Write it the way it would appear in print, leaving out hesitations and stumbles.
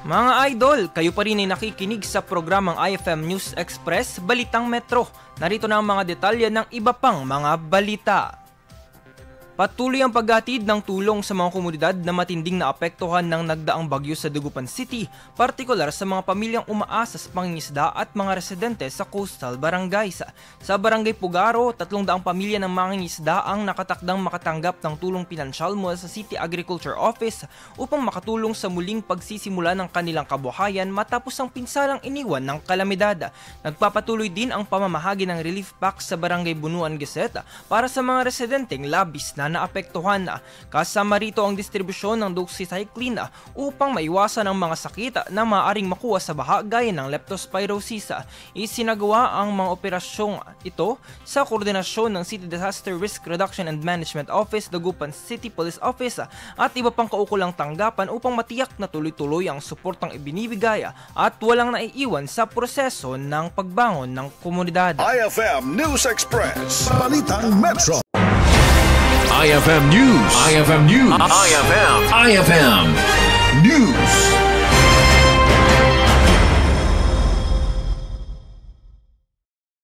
Mga idol, kayo pa rin ay nakikinig sa programang IFM News Express, Balitang Metro. Narito na ang mga detalye ng iba pang mga balita. Patuloy ang paghatid ng tulong sa mga komunidad na matinding naapektuhan ng nagdaang bagyo sa Dagupan City, partikular sa mga pamilyang umaasa sa pangingisda at mga residente sa coastal barangays. Sa Barangay Pugaro, 300 pamilya ng mangingisda ang nakatakdang makatanggap ng tulong pinansyal mula sa City Agriculture Office upang makatulong sa muling pagsisimula ng kanilang kabuhayan matapos ang pinsalang iniwan ng kalamidad. Nagpapatuloy din ang pamamahagi ng relief pack sa Barangay Bunuan Gazette para sa mga residenteng labis na naapektuhan. Kasama rito ang distribusyon ng doxycycline upang maiwasan ang mga sakit na maaaring makuha sa baha gaya ng leptospirosis. Isinagawa ang mga operasyong ito sa koordinasyon ng City Disaster Risk Reduction and Management Office, Dagupan City Police Office at iba pang kaukulang tanggapan upang matiyak na tuloy-tuloy ang suportang ibinibigay at walang naiiwan sa proseso ng pagbangon ng komunidad. IFM News Express, Balitang Metro. IFM News. IFM News. IFM News.